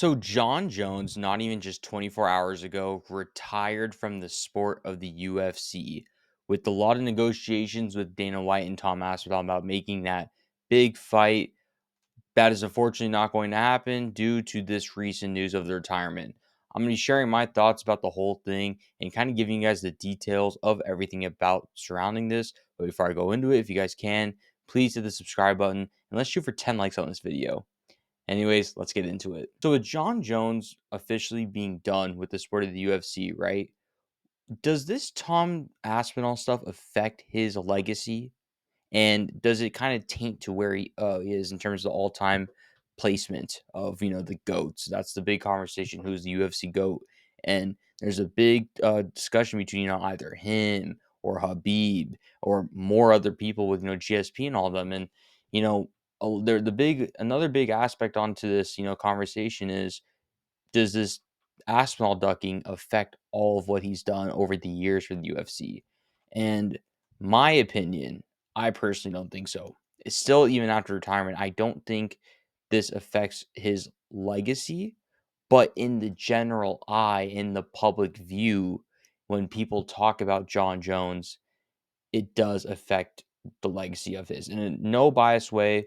So John Jones, not even just 24 hours ago, retired from the sport of the UFC with a lot of negotiations with Dana White and Tom Aspinall about making that big fight. That is unfortunately not going to happen due to this recent news of the retirement. I'm going to be sharing my thoughts about the whole thing and kind of giving you guys the details of everything about surrounding this. But before I go into it, if you guys can, please hit the subscribe button and let's shoot for 10 likes on this video. Anyways, let's get into it. So, with John Jones officially being done with the sport of the UFC, right? Does this Tom Aspinall stuff affect his legacy? And does it kind of taint to where he is in terms of the all-time placement of the goats? That's the big conversation. Who's the UFC goat? And there's a big discussion between either him or Habib or more other people with GSP and all of them. And you know they're the big another big aspect onto this conversation is, does this Aspinall ducking affect all of what he's done over the years for the UFC? And my opinion, I personally don't think so. It's still, even after retirement, I don't think this affects his legacy, but in the general eye, in the public view, when people talk about John Jones, it does affect the legacy of his. And in no biased way,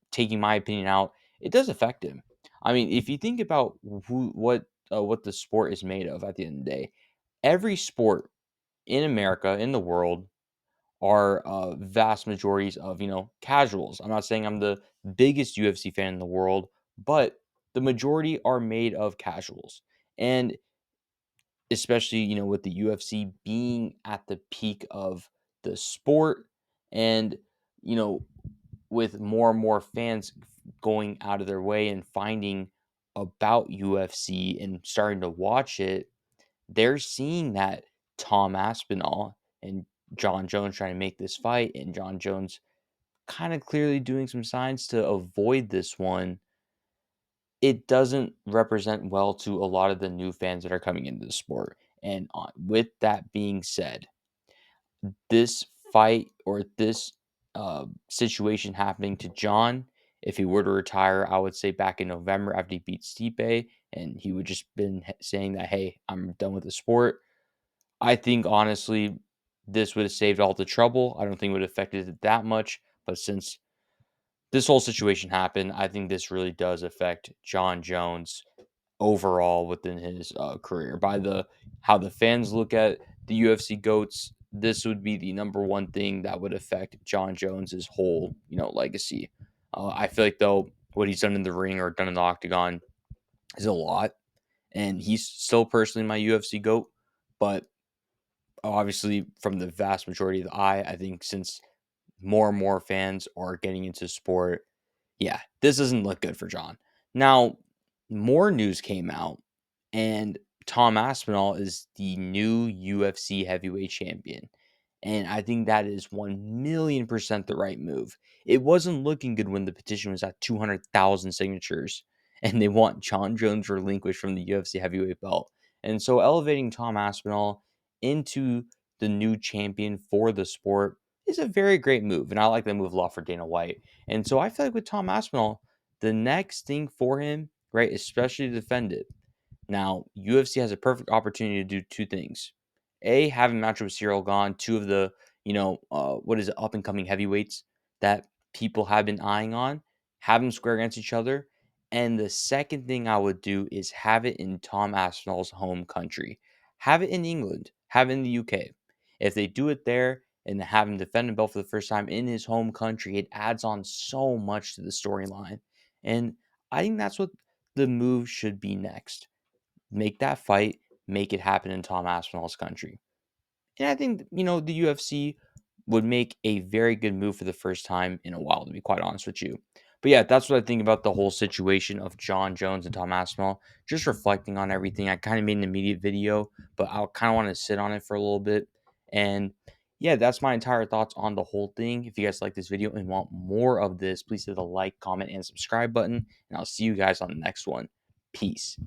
taking my opinion out, it does affect him. I mean, if you think about what the sport is made of at the end of the day, every sport in America, in the world, are vast majorities of casuals. I'm not saying I'm the biggest UFC fan in the world, but the majority are made of casuals. And especially with the UFC being at the peak of the sport, and you know with more and more fans going out of their way and finding about UFC and starting to watch it, they're seeing that Tom Aspinall and John Jones trying to make this fight, and John Jones kind of clearly doing some signs to avoid this one. It doesn't represent well to a lot of the new fans that are coming into the sport. And with that being said, this fight or this situation happening to John, if he were to retire, I would say back in November after he beat Stipe, and he would just been saying that, hey, I'm done with the sport. I think honestly, this would have saved all the trouble. I don't think it would have affected it that much. But since this whole situation happened, I think this really does affect John Jones overall within his career. By the how the fans look at the UFC goats, this would be the number one thing that would affect John Jones's whole legacy. I feel like though what he's done in the ring or done in the octagon is a lot, and he's still personally my UFC goat. But obviously, from the vast majority of the eye, I think since more and more fans are getting into sport, yeah, this doesn't look good for John. Now, more news came out, and Tom Aspinall is the new UFC heavyweight champion. And I think that is 1,000,000% the right move. It wasn't looking good when the petition was at 200,000 signatures, and they want John Jones relinquished from the UFC heavyweight belt. And so elevating Tom Aspinall into the new champion for the sport is a very great move. And I like that move a lot for Dana White. And so I feel like with Tom Aspinall, the next thing for him, right, especially to defend it. Now, UFC has a perfect opportunity to do two things. A, have a match with Cyril Gane, two of the, what is it, up and coming heavyweights that people have been eyeing on, have them square against each other. And the second thing I would do is have it in Tom Aspinall's home country. Have it in England, have it in the UK. If they do it there and have him defend the belt for the first time in his home country, it adds on so much to the storyline. And I think that's what the move should be next. Make that fight, make it happen in Tom Aspinall's country. And I think, the UFC would make a very good move for the first time in a while, to be quite honest with you. But yeah, that's what I think about the whole situation of John Jones and Tom Aspinall. Just reflecting on everything. I kind of made an immediate video, but I kind of want to sit on it for a little bit. And yeah, that's my entire thoughts on the whole thing. If you guys like this video and want more of this, please hit the like, comment, and subscribe button. And I'll see you guys on the next one. Peace.